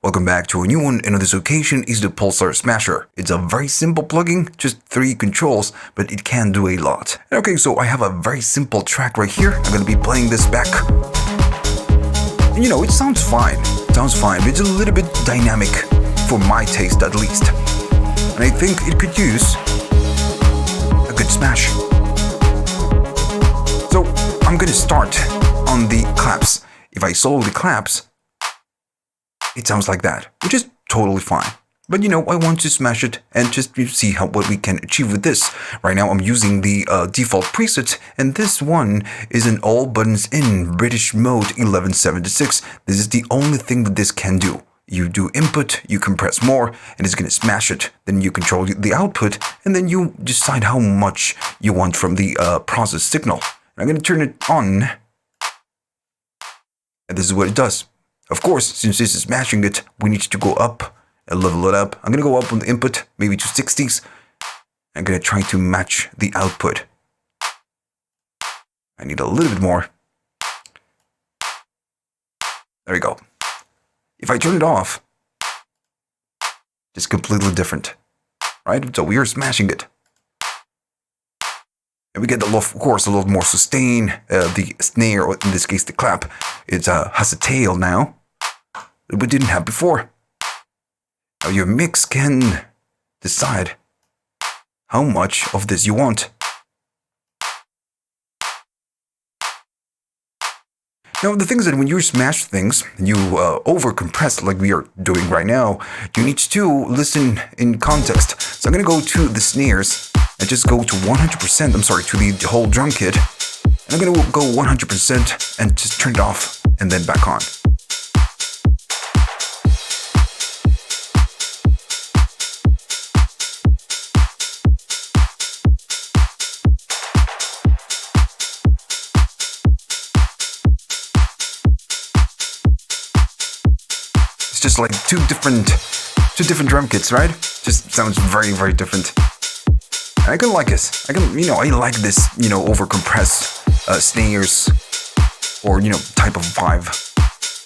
Welcome back to a new one, and on this occasion is the PULSAR SMASHER. It's a very simple plugin, just 3 controls, but it can do a lot. Okay, so I have a very simple track right here. I'm gonna be playing this back. And it sounds fine. It sounds fine, but it's a little bit dynamic, for my taste at least. And I think it could use a good smash. So I'm gonna start on the claps. If I solo the claps, it sounds like that, which is totally fine. But I want to smash it and just see what we can achieve with this. Right now I'm using the default preset, and this one is an all buttons in British mode 1176. This is the only thing that this can do. You do input, you compress more, and it's going to smash it. Then you control the output, and then you decide how much you want from the process signal. I'm going to turn it on, and this is what it does. Of course, since this is smashing it, we need to go up and level it up. I'm going to go up on the input, maybe to 60s. I'm going to try to match the output. I need a little bit more. There we go. If I turn it off, it's completely different, right? So we are smashing it. And we get, of course, a lot more sustain. The snare, or in this case the clap, it has a tail now that we didn't have before. Now your mix can decide how much of this you want. Now the thing is that when you smash things, you over-compress like we are doing right now, you need to listen in context. So I'm going to go to the snares and just go to 100%, I'm sorry, to the whole drum kit. And I'm going to go 100% and just turn it off and then back on. Just like two different drum kits, right? Just sounds very, very different. I can like it. I like this, over compressed snares or type of vibe.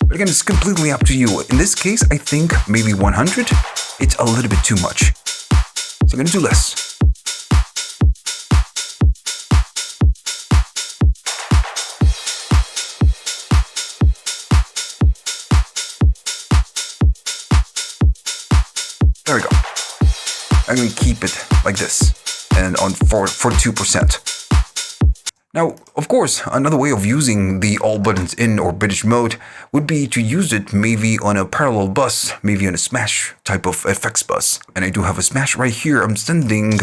But again, it's completely up to you. In this case, I think maybe 100. It's a little bit too much. So I'm gonna do less. There we go. I'm going to keep it like this and on for 2%. Now, of course, another way of using the all buttons in or British mode would be to use it maybe on a parallel bus, maybe on a smash type of effects bus. And I do have a smash right here. I'm sending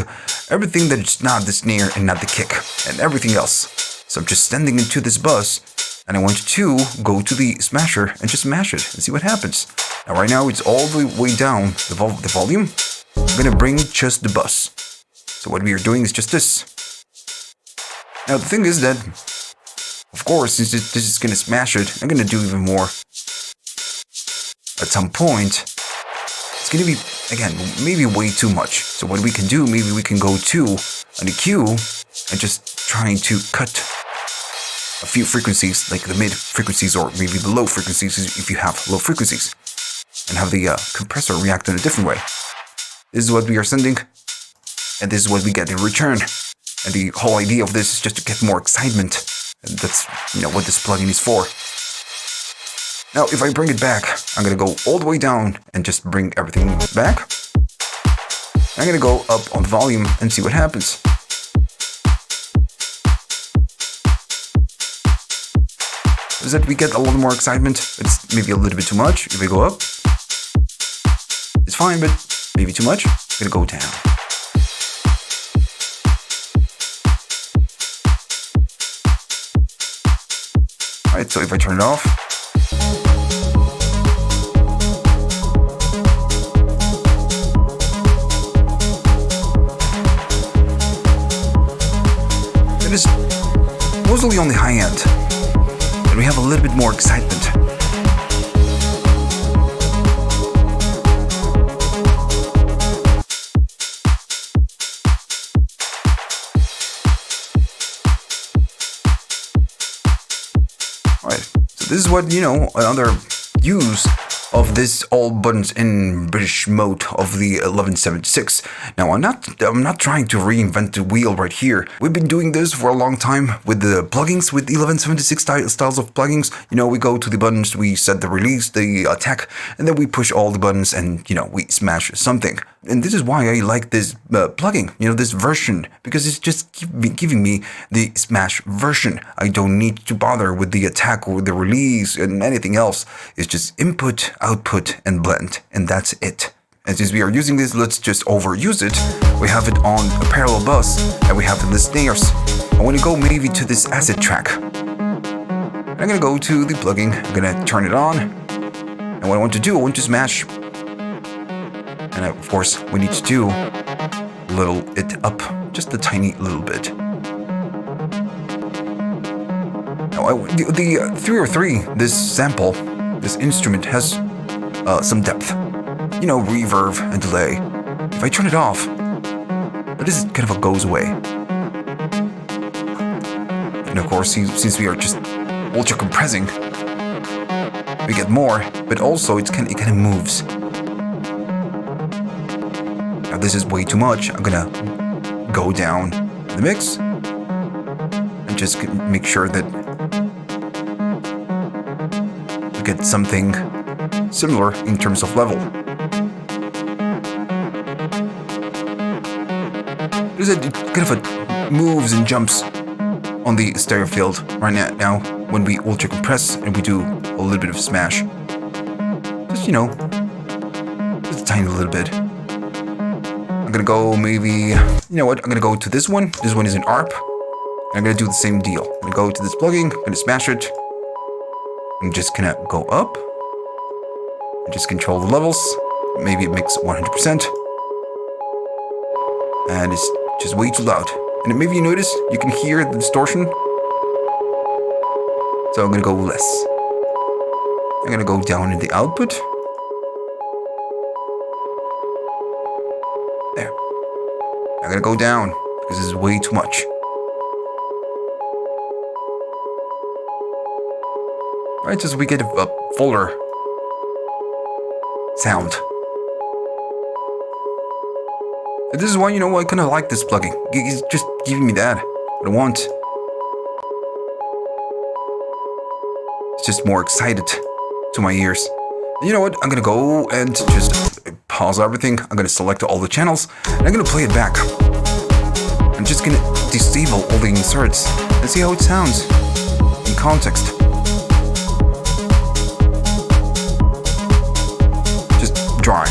everything that is not the snare and not the kick and everything else. So I'm just sending it to this bus, and I want to go to the smasher and just smash it and see what happens. Now right now it's all the way down the volume. I'm gonna bring just the bus. So what we are doing is just this. Now the thing is that, of course, since this is gonna smash it, I'm gonna do even more. At some point, it's gonna be, again, maybe way too much. So what we can do, maybe we can go to an EQ and just trying to cut a few frequencies, like the mid frequencies or maybe the low frequencies if you have low frequencies, and have the compressor react in a different way. This is what we are sending, and this is what we get in return. And the whole idea of this is just to get more excitement, and that's what this plugin is for. Now if I bring it back, I'm gonna go all the way down and just bring everything back. I'm gonna go up on volume and see what happens. Is that we get a little more excitement. It's maybe a little bit too much. If we go up, it's fine, but maybe too much. I'm gonna go down. Alright, so if I turn it off, it is mostly on the high end. And we have a little bit more excitement. Alright, so this is what, another use of this all buttons in British mode of the 1176. Now I'm not trying to reinvent the wheel right here. We've been doing this for a long time with the plugins, with 1176 styles of plugins. You know, we go to the buttons, we set the release, the attack, and then we push all the buttons and, you know, we smash something. And this is why I like this plugin, you know, this version, because it's just giving me the smash version. I don't need to bother with the attack or the release and anything else. It's just input, output, and blend, and that's it. And since we are using this, let's just overuse it. We have it on a parallel bus, and we have the snares. I want to go maybe to this acid track. I'm gonna go to the plugin, I'm gonna turn it on, and what I want to do, I want to smash. And of course, we need to do little it up just a tiny little bit. Now, the 303, this sample, this instrument has some depth. You know, reverb and delay. If I turn it off, this kind of goes away. And of course, since we are just ultra compressing, we get more, but also it kind of moves. Now this is way too much. I'm gonna go down the mix and just make sure that we get something similar in terms of level. There's a kind of a moves and jumps on the stereo field right now when we ultra compress and we do a little bit of smash. Just, you know, just a tiny little bit. I'm gonna go maybe, you know what, I'm gonna go to this one. This one is an ARP. And I'm gonna do the same deal. I'm gonna go to this plugin, I'm gonna smash it. I'm just gonna go up. And just control the levels. Maybe it makes 100%. And it's just way too loud. And maybe you notice, you can hear the distortion. So I'm gonna go less. I'm gonna go down in the output. There. I'm gonna go down because this is way too much. Right, so we get a fuller sound. And this is why, you know, I kind of like this plugin. It's just giving me that, what I want. It's just more excited to my ears. And you know what? I'm gonna go and just pause everything. I'm gonna select all the channels, and I'm gonna play it back. I'm just gonna disable all the inserts and see how it sounds in context. Just dry.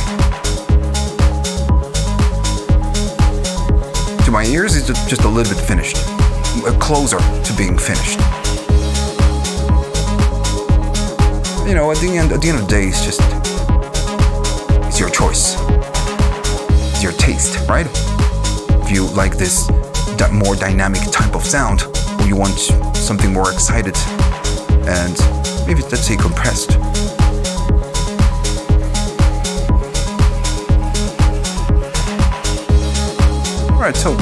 To my ears, it's just a little bit finished. Closer to being finished. You know, at the end of the day, it's your choice. It's your taste, right? If you like this more dynamic type of sound, or you want something more excited, and maybe let's say compressed. Alright, so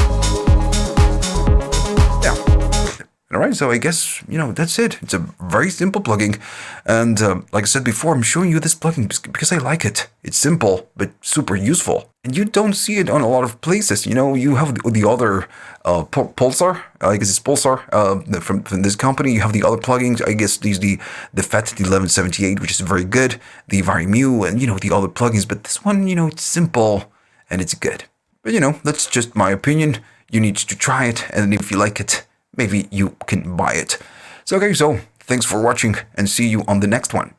yeah. Alright, so I guess, you know, that's it. It's a very simple plugin. And like I said before, I'm showing you this plugin because I like it. It's simple, but super useful. And you don't see it on a lot of places. You know, you have the other PULSAR. I guess it's PULSAR from this company. You have the other plugins. I guess these the FET, the 1178, which is very good. The VariMu, and, you know, the other plugins. But this one, you know, it's simple and it's good. But, you know, that's just my opinion. You need to try it, and if you like it, maybe you can buy it. So, okay, so thanks for watching, and see you on the next one.